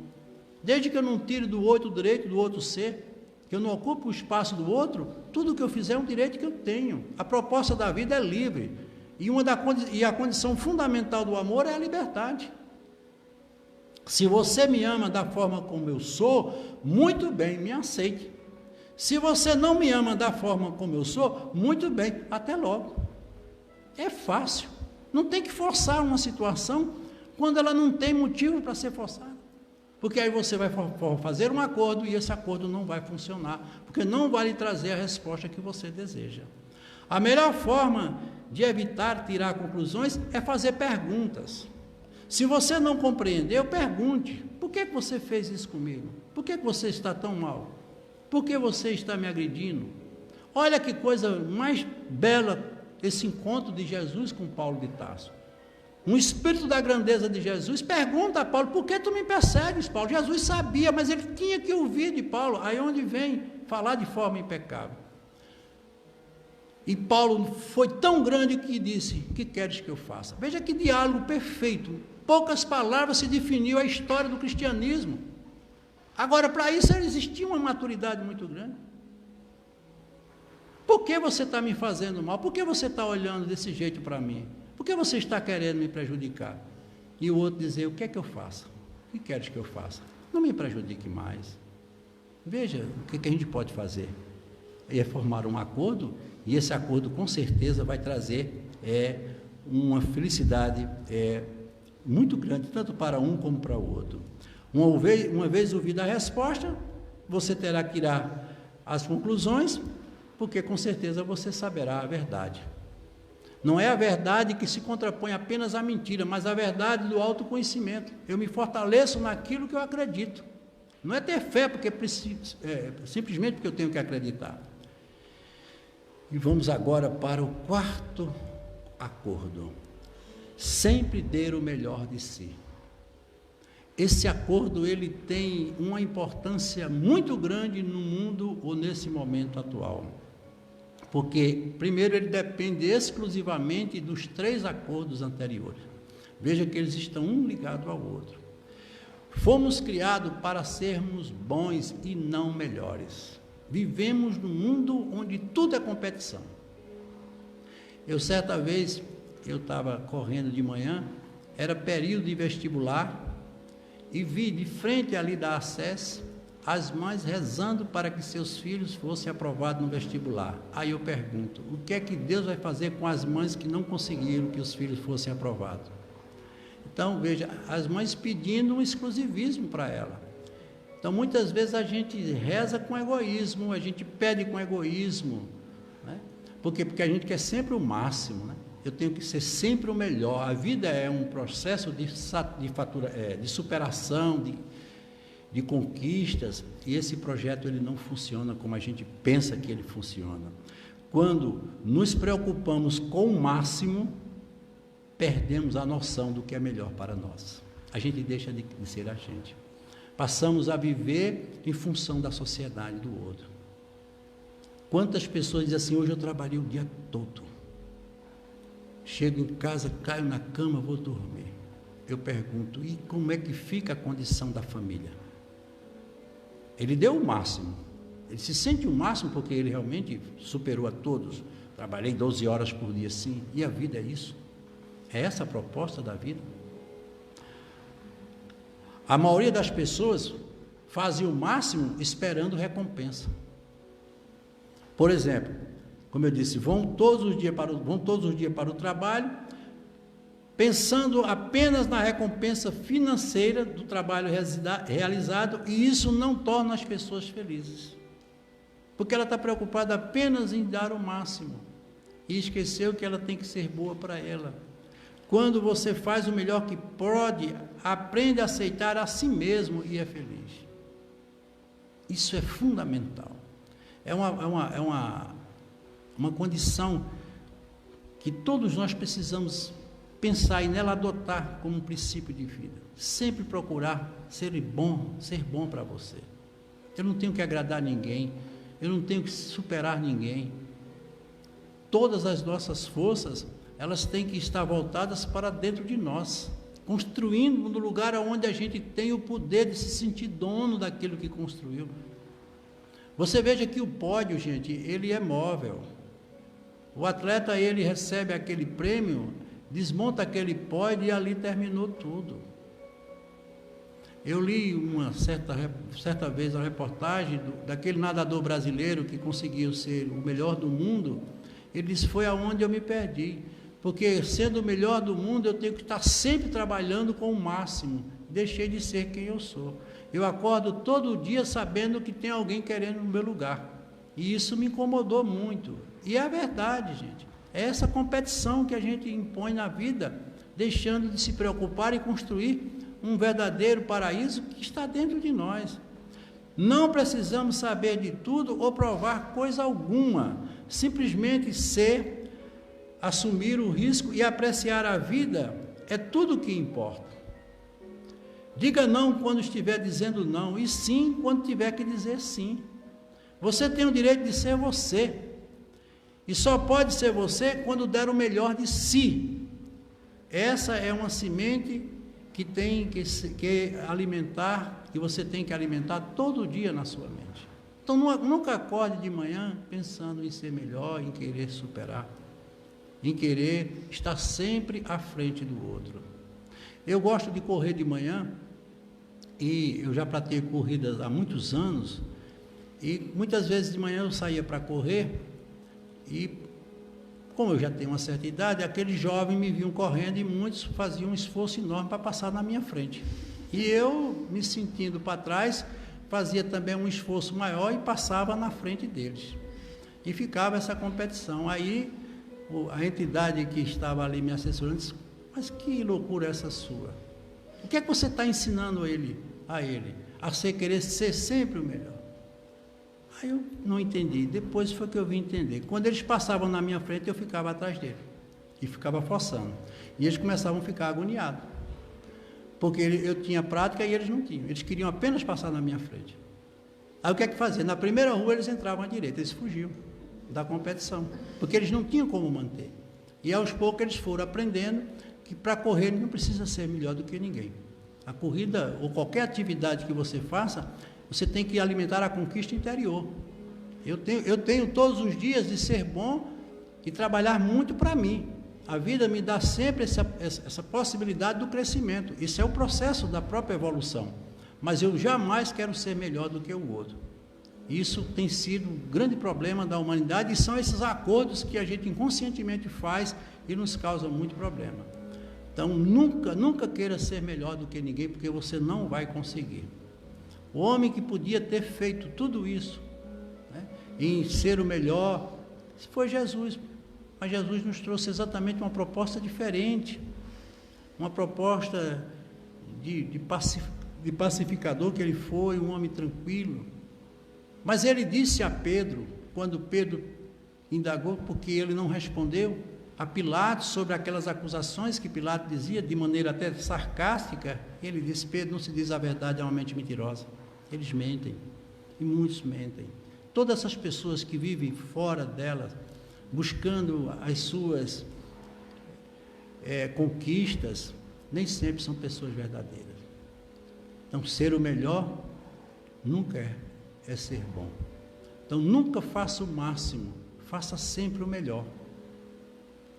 Desde que eu não tire do outro o direito do outro ser, que eu não ocupe o espaço do outro, tudo que eu fizer é um direito que eu tenho. A proposta da vida é livre. E a condição fundamental do amor é a liberdade. Se você me ama da forma como eu sou, muito bem, me aceite. Se você não me ama da forma como eu sou, muito bem, até logo. É fácil. Não tem que forçar uma situação quando ela não tem motivo para ser forçada. Porque aí você vai fazer um acordo e esse acordo não vai funcionar, porque não vai lhe trazer a resposta que você deseja. A melhor forma de evitar tirar conclusões é fazer perguntas. Se você não compreendeu, pergunte, por que você fez isso comigo? Por que você está tão mal? Por que você está me agredindo? Olha que coisa mais bela esse encontro de Jesus com Paulo de Tarso. Um espírito da grandeza de Jesus pergunta a Paulo, por que tu me persegues, Paulo? Jesus sabia, mas ele tinha que ouvir de Paulo, aí onde vem falar de forma impecável. E Paulo foi tão grande que disse, o que queres que eu faça? Veja que diálogo perfeito, poucas palavras se definiu a história do cristianismo. Agora, para isso existia uma maturidade muito grande. Por que você está me fazendo mal? Por que você está olhando desse jeito para mim? Por que você está querendo me prejudicar? E o outro dizer, o que é que eu faça? O que queres que eu faça? Não me prejudique mais. Veja o que a gente pode fazer. É formar um acordo, e esse acordo com certeza vai trazer uma felicidade muito grande, tanto para um como para o outro. Uma vez ouvida a resposta, você terá que tirar as conclusões, porque com certeza você saberá a verdade. Não é a verdade que se contrapõe apenas à mentira, mas a verdade do autoconhecimento. Eu me fortaleço naquilo que eu acredito. Não é ter fé simplesmente porque eu tenho que acreditar. E vamos agora para o quarto acordo. Sempre dê o melhor de si. Esse acordo ele tem uma importância muito grande no mundo ou nesse momento atual. Porque, primeiro, ele depende exclusivamente dos 3 acordos anteriores. Veja que eles estão um ligado ao outro. Fomos criados para sermos bons e não melhores. Vivemos num mundo onde tudo é competição. Certa vez, eu estava correndo de manhã, era período de vestibular, e vi de frente ali da ACES, as mães rezando para que seus filhos fossem aprovados no vestibular. Aí eu pergunto, o que é que Deus vai fazer com as mães que não conseguiram que os filhos fossem aprovados? Então, veja, as mães pedindo um exclusivismo para ela. Então, muitas vezes a gente reza com egoísmo, a gente pede com egoísmo, né? Por quê? Porque a gente quer sempre o máximo, né? Eu tenho que ser sempre o melhor. A vida é um processo de superação, de conquistas, e esse projeto ele não funciona como a gente pensa que ele funciona. Quando nos preocupamos com o máximo, perdemos a noção do que é melhor para nós. A gente deixa de ser a gente. Passamos a viver em função da sociedade do outro. Quantas pessoas dizem assim, hoje eu trabalhei o dia todo. Chego em casa, caio na cama, vou dormir. Eu pergunto, e como é que fica a condição da família? Ele deu o máximo, ele se sente o máximo porque ele realmente superou a todos. Trabalhei 12 horas por dia, sim, e a vida é isso? É essa a proposta da vida? A maioria das pessoas fazem o máximo esperando recompensa. Por exemplo, como eu disse, vão todos os dias para o trabalho, pensando apenas na recompensa financeira do trabalho realizado, e isso não torna as pessoas felizes, porque ela está preocupada apenas em dar o máximo, e esqueceu que ela tem que ser boa para ela. Quando você faz o melhor que pode, aprende a aceitar a si mesmo e é feliz. Isso é fundamental. É uma condição que todos nós precisamos pensar e nela adotar como um princípio de vida. Sempre procurar ser bom para você. Eu não tenho que agradar ninguém, eu não tenho que superar ninguém. Todas as nossas forças, elas têm que estar voltadas para dentro de nós, construindo no lugar onde a gente tem o poder de se sentir dono daquilo que construiu. Você veja que o pódio, gente, ele é móvel. O atleta, ele recebe aquele prêmio, desmonta aquele pódio e ali terminou tudo. Eu li uma certa vez a reportagem daquele nadador brasileiro que conseguiu ser o melhor do mundo. Ele disse, foi aonde eu me perdi, porque sendo o melhor do mundo eu tenho que estar sempre trabalhando com o máximo, deixei de ser quem eu sou. Eu acordo todo dia sabendo que tem alguém querendo no meu lugar, e isso me incomodou muito, e é a verdade, gente, é essa competição que a gente impõe na vida, deixando de se preocupar e construir um verdadeiro paraíso que está dentro de nós. Não precisamos saber de tudo ou provar coisa alguma, simplesmente ser, assumir o risco e apreciar a vida é tudo o que importa. Diga não quando estiver dizendo não, e sim quando tiver que dizer sim. Você tem o direito de ser você, e só pode ser você quando der o melhor de si. Essa é uma semente que tem que alimentar, que você tem que alimentar todo dia na sua mente. Então nunca acorde de manhã pensando em ser melhor, em querer superar, em querer estar sempre à frente do outro. Eu gosto de correr de manhã, e eu já pratiquei corridas há muitos anos, e muitas vezes de manhã eu saía para correr, e Como eu já tenho uma certa idade, aqueles jovens me viam correndo e muitos faziam um esforço enorme para passar na minha frente. E eu, me sentindo para trás, fazia também um esforço maior e passava na frente deles. E ficava essa competição. Aí a entidade que estava ali me assessorando disse: mas que loucura é essa sua? O que é que você está ensinando a ele? A querer ser sempre o melhor. Aí eu não entendi. Depois foi que eu vim entender. Quando eles passavam na minha frente, eu ficava atrás dele. E ficava forçando. E eles começavam a ficar agoniados. Porque eu tinha prática e eles não tinham. Eles queriam apenas passar na minha frente. Aí o que é que fazia? Na primeira rua eles entravam à direita, eles fugiam da competição. Porque eles não tinham como manter. E aos poucos eles foram aprendendo que para correr ele não precisa ser melhor do que ninguém. A corrida ou qualquer atividade que você faça, você tem que alimentar a conquista interior. Eu tenho todos os dias de ser bom e trabalhar muito para mim. A vida me dá sempre essa possibilidade do crescimento. Isso é o processo da própria evolução. Mas eu jamais quero ser melhor do que o outro. Isso tem sido um grande problema da humanidade e são esses acordos que a gente inconscientemente faz e nos causam muito problema. Então, nunca queira ser melhor do que ninguém, porque você não vai conseguir. O homem que podia ter feito tudo isso, né, em ser o melhor, foi Jesus. Mas Jesus nos trouxe exatamente uma proposta diferente, uma proposta de pacificador que ele foi, um homem tranquilo. Mas ele disse a Pedro, quando Pedro indagou, porque ele não respondeu a Pilatos sobre aquelas acusações que Pilatos dizia, de maneira até sarcástica, ele disse: Pedro, não se diz a verdade a uma mente mentirosa. Eles mentem, e muitos mentem. Todas essas pessoas que vivem fora delas, buscando as suas conquistas, nem sempre são pessoas verdadeiras. Então, ser o melhor nunca é ser bom. Então, nunca faça o máximo, faça sempre o melhor.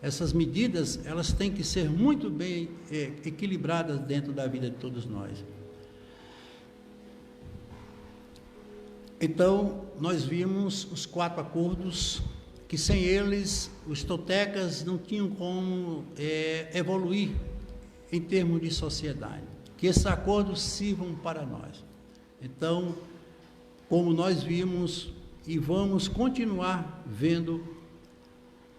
Essas medidas, elas têm que ser muito bem equilibradas dentro da vida de todos nós. Então, nós vimos os 4 acordos, que sem eles, os toltecas não tinham como evoluir em termos de sociedade. Que esses acordos sirvam para nós. Então, como nós vimos e vamos continuar vendo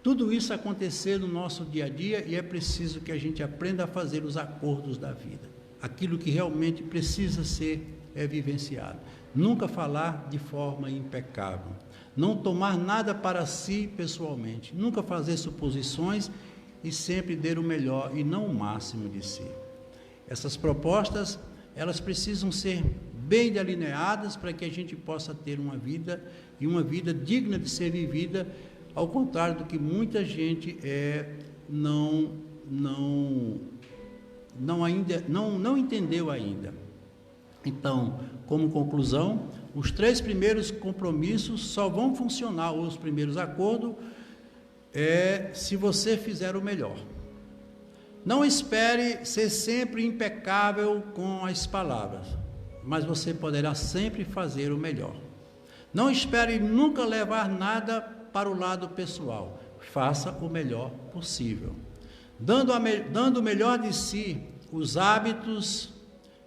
tudo isso acontecer no nosso dia a dia, e é preciso que a gente aprenda a fazer os acordos da vida, aquilo que realmente precisa ser vivenciado. Nunca falar de forma impecável, não tomar nada para si pessoalmente, nunca fazer suposições e sempre dar o melhor e não o máximo de si. Essas propostas, elas precisam ser bem delineadas para que a gente possa ter uma vida, e uma vida digna de ser vivida, ao contrário do que muita gente não entendeu ainda. Então, como conclusão, os 3 primeiros compromissos só vão funcionar, ou os primeiros acordos, se você fizer o melhor. Não espere ser sempre impecável com as palavras, mas você poderá sempre fazer o melhor. Não espere nunca levar nada para o lado pessoal. Faça o melhor possível. Dando o melhor de si, os hábitos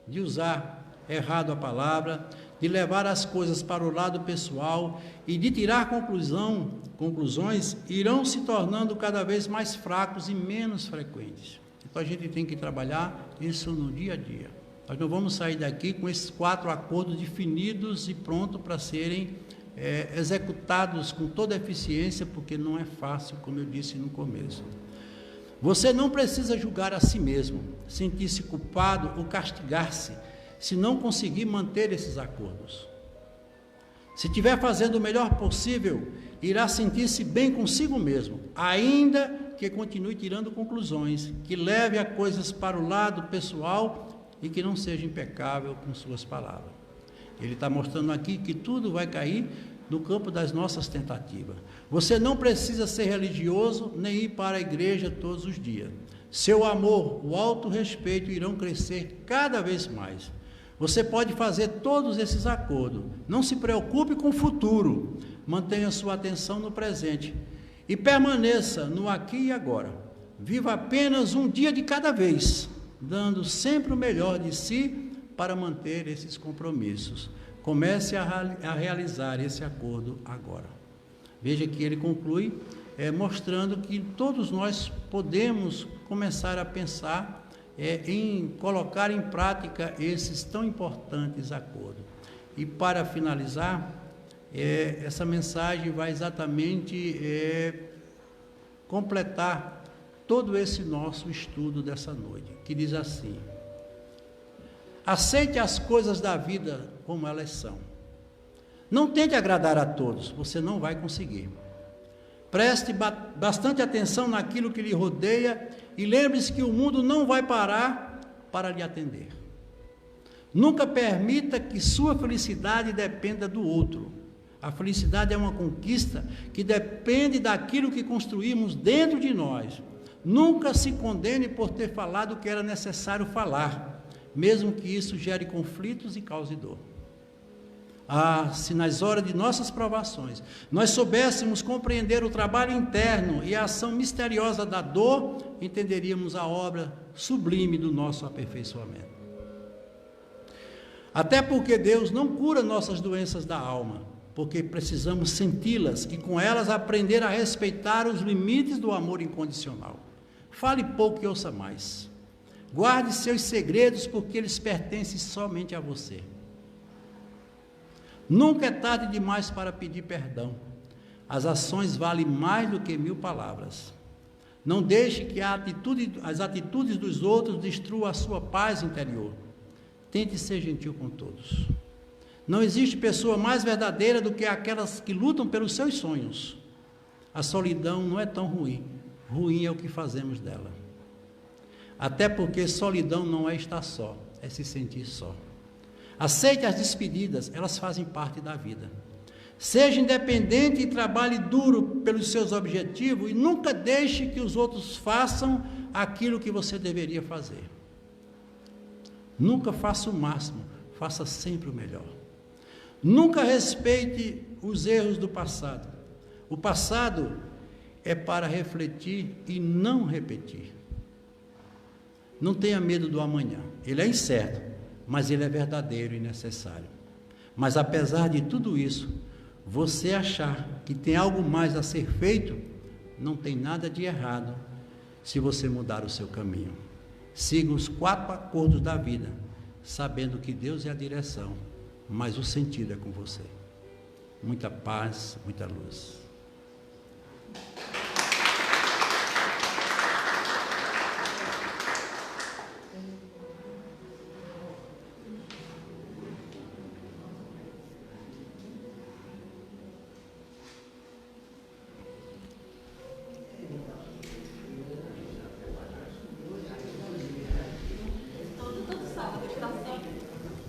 de usar errado a palavra, de levar as coisas para o lado pessoal e de tirar conclusões, irão se tornando cada vez mais fracos e menos frequentes. Então a gente tem que trabalhar isso no dia a dia. Nós não vamos sair daqui com esses 4 acordos definidos e prontos para serem executados com toda a eficiência, porque não é fácil, como eu disse no começo. Você não precisa julgar a si mesmo, sentir-se culpado ou castigar-se, se não conseguir manter esses acordos. Se estiver fazendo o melhor possível, irá sentir-se bem consigo mesmo, ainda que continue tirando conclusões, que leve a coisas para o lado pessoal e que não seja impecável com suas palavras. Ele está mostrando aqui que tudo vai cair no campo das nossas tentativas. Você não precisa ser religioso nem ir para a igreja todos os dias. Seu amor, o autorrespeito irão crescer cada vez mais. Você pode fazer todos esses acordos. Não se preocupe com o futuro. Mantenha sua atenção no presente. E permaneça no aqui e agora. Viva apenas um dia de cada vez, dando sempre o melhor de si para manter esses compromissos. Comece a realizar esse acordo agora. Veja que ele conclui mostrando que todos nós podemos começar a pensar em colocar em prática esses tão importantes acordos. E para finalizar, essa mensagem vai exatamente completar todo esse nosso estudo dessa noite, que diz assim: aceite as coisas da vida como elas são. Não tente agradar a todos, você não vai conseguir. Preste bastante atenção naquilo que lhe rodeia e lembre-se que o mundo não vai parar para lhe atender. Nunca permita que sua felicidade dependa do outro. A felicidade é uma conquista que depende daquilo que construímos dentro de nós. Nunca se condene por ter falado o que era necessário falar, mesmo que isso gere conflitos e cause dor. Se nas horas de nossas provações nós soubéssemos compreender o trabalho interno e a ação misteriosa da dor, entenderíamos a obra sublime do nosso aperfeiçoamento. Até porque Deus não cura nossas doenças da alma, porque precisamos senti-las e com elas aprender a respeitar os limites do amor incondicional. Fale pouco e ouça mais. Guarde seus segredos, porque eles pertencem somente a você. Nunca é tarde demais para pedir perdão. As ações valem mais do que 1000 palavras. Não deixe que as atitudes dos outros destruam a sua paz interior. Tente ser gentil com todos. Não existe pessoa mais verdadeira do que aquelas que lutam pelos seus sonhos. A solidão não é tão ruim. Ruim é o que fazemos dela. Até porque solidão não é estar só, é se sentir só. Aceite as despedidas, elas fazem parte da vida. Seja independente e trabalhe duro pelos seus objetivos e nunca deixe que os outros façam aquilo que você deveria fazer. Nunca faça o máximo, faça sempre o melhor. Nunca respeite os erros do passado. O passado é para refletir e não repetir. Não tenha medo do amanhã, ele é incerto, mas ele é verdadeiro e necessário. Mas apesar de tudo isso, você achar que tem algo mais a ser feito, não tem nada de errado se você mudar o seu caminho. Siga os 4 acordos da vida, sabendo que Deus é a direção, mas o sentido é com você. Muita paz, muita luz.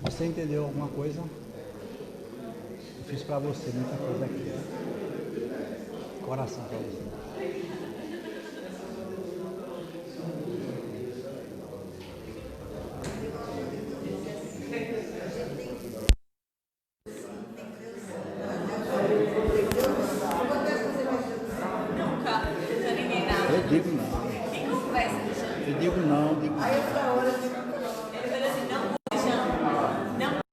Você entendeu alguma coisa? Eu fiz para você muita coisa aqui. Coração para você. Eu digo não. Eu digo não, digo não.